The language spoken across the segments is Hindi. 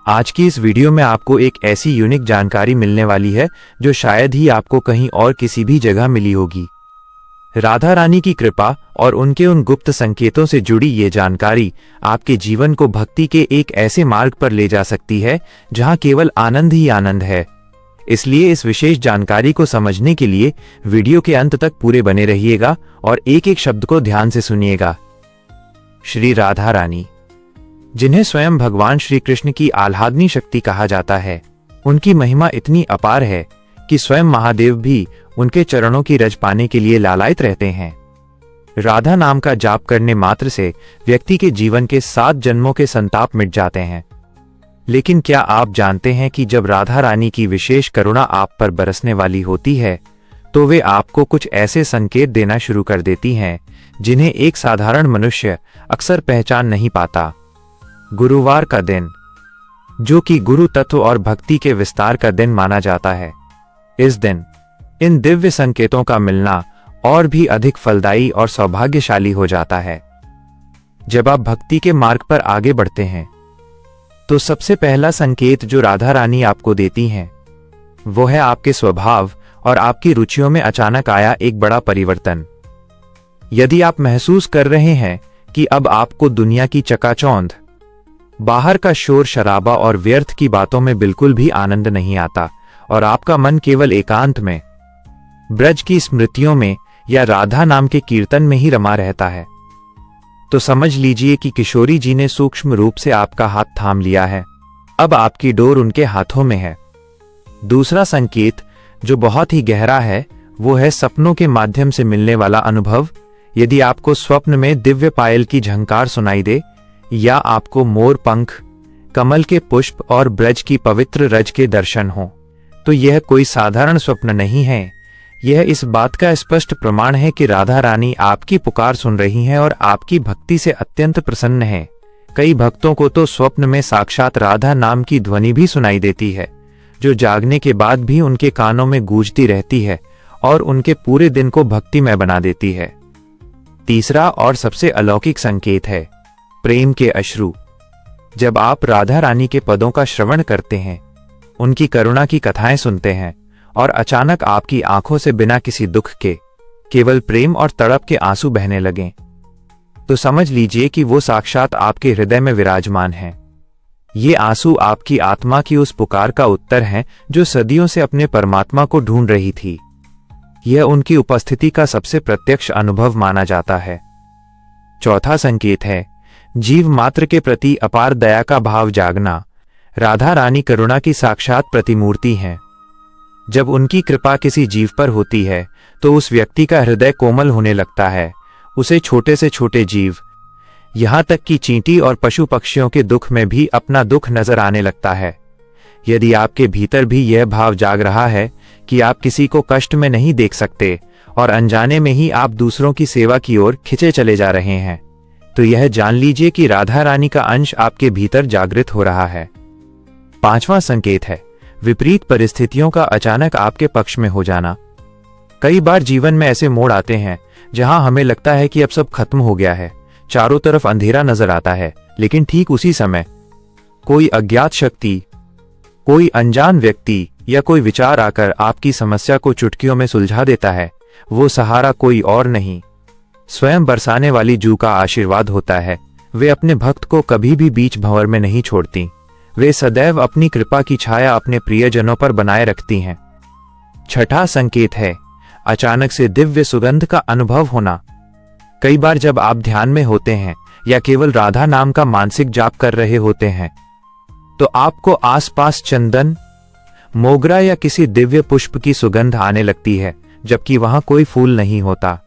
आज की इस वीडियो में आपको एक ऐसी यूनिक जानकारी मिलने वाली है जो शायद ही आपको कहीं और किसी भी जगह मिली होगी। राधा रानी की कृपा और उनके उन गुप्त संकेतों से जुड़ी ये जानकारी आपके जीवन को भक्ति के एक ऐसे मार्ग पर ले जा सकती है जहां केवल आनंद ही आनंद है। इसलिए इस विशेष जानकारी को समझने के लिए वीडियो के अंत तक पूरे बने रहिएगा और एक एक शब्द को ध्यान से सुनिएगा। श्री राधा रानी, जिन्हें स्वयं भगवान श्री कृष्ण की आह्लादनी शक्ति कहा जाता है, उनकी महिमा इतनी अपार है कि स्वयं महादेव भी उनके चरणों की रज पाने के लिए लालायित रहते हैं। राधा नाम का जाप करने मात्र से व्यक्ति के जीवन के 7 जन्मों के संताप मिट जाते हैं। लेकिन क्या आप जानते हैं कि जब राधा रानी की विशेष करुणा आप पर बरसने वाली होती है तो वे आपको कुछ ऐसे संकेत देना शुरू कर देती हैं जिन्हें एक साधारण मनुष्य अक्सर पहचान नहीं पाता। गुरुवार का दिन, जो कि गुरु तत्व और भक्ति के विस्तार का दिन माना जाता है, इस दिन इन दिव्य संकेतों का मिलना और भी अधिक फलदायी और सौभाग्यशाली हो जाता है। जब आप भक्ति के मार्ग पर आगे बढ़ते हैं तो सबसे पहला संकेत जो राधा रानी आपको देती हैं वो है आपके स्वभाव और आपकी रुचियों में अचानक आया एक बड़ा परिवर्तन। यदि आप महसूस कर रहे हैं कि अब आपको दुनिया की चकाचौंध, बाहर का शोर शराबा और व्यर्थ की बातों में बिल्कुल भी आनंद नहीं आता और आपका मन केवल एकांत में, ब्रज की स्मृतियों में या राधा नाम के कीर्तन में ही रमा रहता है, तो समझ लीजिए कि किशोरी जी ने सूक्ष्म रूप से आपका हाथ थाम लिया है। अब आपकी डोर उनके हाथों में है। दूसरा संकेत जो बहुत ही गहरा है वो है सपनों के माध्यम से मिलने वाला अनुभव। यदि आपको स्वप्न में दिव्य पायल की झंकार सुनाई दे या आपको मोर पंख, कमल के पुष्प और ब्रज की पवित्र रज के दर्शन हो, तो यह कोई साधारण स्वप्न नहीं है। यह इस बात का स्पष्ट प्रमाण है कि राधा रानी आपकी पुकार सुन रही हैं और आपकी भक्ति से अत्यंत प्रसन्न है। कई भक्तों को तो स्वप्न में साक्षात राधा नाम की ध्वनि भी सुनाई देती है, जो जागने के बाद भी उनके कानों में गूंजती रहती है और उनके पूरे दिन को भक्तिमय बना देती है। तीसरा और सबसे अलौकिक संकेत है प्रेम के अश्रु। जब आप राधा रानी के पदों का श्रवण करते हैं, उनकी करुणा की कथाएं सुनते हैं और अचानक आपकी आंखों से बिना किसी दुख के केवल प्रेम और तड़प के आंसू बहने लगें, तो समझ लीजिए कि वो साक्षात आपके हृदय में विराजमान हैं। ये आंसू आपकी आत्मा की उस पुकार का उत्तर हैं जो सदियों से अपने परमात्मा को ढूंढ रही थी। यह उनकी उपस्थिति का सबसे प्रत्यक्ष अनुभव माना जाता है। चौथा संकेत है जीव मात्र के प्रति अपार दया का भाव जागना। राधा रानी करुणा की साक्षात प्रतिमूर्ति हैं। जब उनकी कृपा किसी जीव पर होती है तो उस व्यक्ति का हृदय कोमल होने लगता है। उसे छोटे से छोटे जीव, यहां तक कि चींटी और पशु पक्षियों के दुख में भी अपना दुख नजर आने लगता है। यदि आपके भीतर भी यह भाव जाग रहा है कि आप किसी को कष्ट में नहीं देख सकते और अनजाने में ही आप दूसरों की सेवा की ओर खिंचे चले जा रहे हैं, तो यह जान लीजिए कि राधा रानी का अंश आपके भीतर जागृत हो रहा है। पांचवा संकेत है विपरीत परिस्थितियों का अचानक आपके पक्ष में हो जाना। कई बार जीवन में ऐसे मोड़ आते हैं जहां हमें लगता है कि अब सब खत्म हो गया है, चारों तरफ अंधेरा नजर आता है, लेकिन ठीक उसी समय कोई अज्ञात शक्ति, कोई अनजान व्यक्ति या कोई विचार आकर आपकी समस्या को चुटकियों में सुलझा देता है। वो सहारा कोई और नहीं, स्वयं बरसाने वाली जू का आशीर्वाद होता है। वे अपने भक्त को कभी भी बीच भंवर में नहीं छोड़ती। वे सदैव अपनी कृपा की छाया अपने प्रियजनों पर बनाए रखती हैं। छठा संकेत है अचानक से दिव्य सुगंध का अनुभव होना। कई बार जब आप ध्यान में होते हैं या केवल राधा नाम का मानसिक जाप कर रहे होते हैं, तो आपको आसपास चंदन, मोगरा या किसी दिव्य पुष्प की सुगंध आने लगती है, जबकि वहां कोई फूल नहीं होता।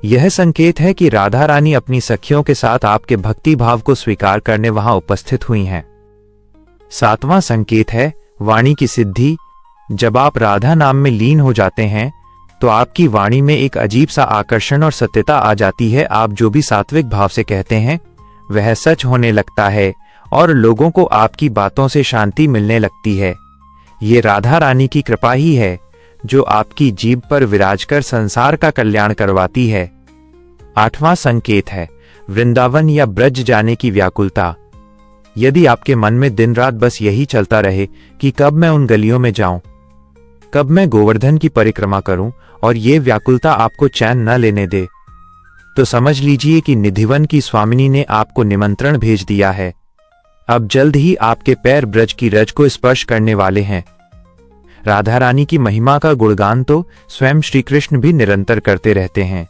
यह संकेत है कि राधा रानी अपनी सखियों के साथ आपके भक्ति भाव को स्वीकार करने वहां उपस्थित हुई हैं। सातवां संकेत है वाणी की सिद्धि। जब आप राधा नाम में लीन हो जाते हैं तो आपकी वाणी में एक अजीब सा आकर्षण और सत्यता आ जाती है। आप जो भी सात्विक भाव से कहते हैं वह सच होने लगता है और लोगों को आपकी बातों से शांति मिलने लगती है। ये राधा रानी की कृपा ही है जो आपकी जीभ पर विराजकर संसार का कल्याण करवाती है। आठवां संकेत है वृंदावन या ब्रज जाने की व्याकुलता। यदि आपके मन में दिन रात बस यही चलता रहे कि कब मैं उन गलियों में जाऊं, कब मैं गोवर्धन की परिक्रमा करूं, और ये व्याकुलता आपको चैन न लेने दे, तो समझ लीजिए कि निधिवन की स्वामिनी ने आपको निमंत्रण भेज दिया है। अब जल्द ही आपके पैर ब्रज की रज को स्पर्श करने वाले हैं। राधा रानी की महिमा का गुणगान तो स्वयं श्री कृष्ण भी निरंतर करते रहते हैं।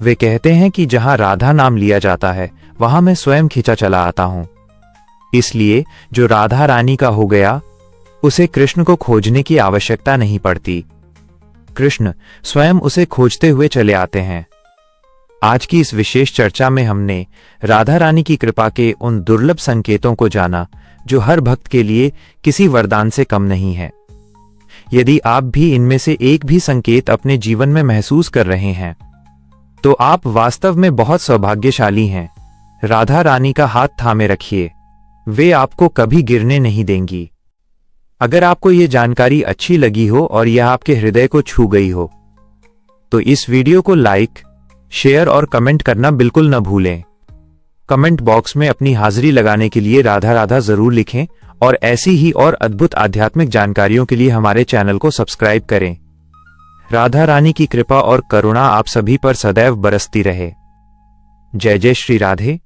वे कहते हैं कि जहां राधा नाम लिया जाता है वहां मैं स्वयं खींचा चला आता हूं। इसलिए जो राधा रानी का हो गया, उसे कृष्ण को खोजने की आवश्यकता नहीं पड़ती। कृष्ण स्वयं उसे खोजते हुए चले आते हैं। आज की इस विशेष चर्चा में हमने राधा रानी की कृपा के उन दुर्लभ संकेतों को जाना जो हर भक्त के लिए किसी वरदान से कम नहीं है। यदि आप भी इनमें से एक भी संकेत अपने जीवन में महसूस कर रहे हैं, तो आप वास्तव में बहुत सौभाग्यशाली हैं। राधा रानी का हाथ थामे रखिए, वे आपको कभी गिरने नहीं देंगी। अगर आपको ये जानकारी अच्छी लगी हो और यह आपके हृदय को छू गई हो, तो इस वीडियो को लाइक, शेयर और कमेंट करना बिल्कुल न भूलें। कमेंट बॉक्स में अपनी हाजिरी लगाने के लिए राधा राधा जरूर लिखें और ऐसी ही और अद्भुत आध्यात्मिक जानकारियों के लिए हमारे चैनल को सब्सक्राइब करें। राधा रानी की कृपा और करुणा आप सभी पर सदैव बरसती रहे। जय जय श्री राधे।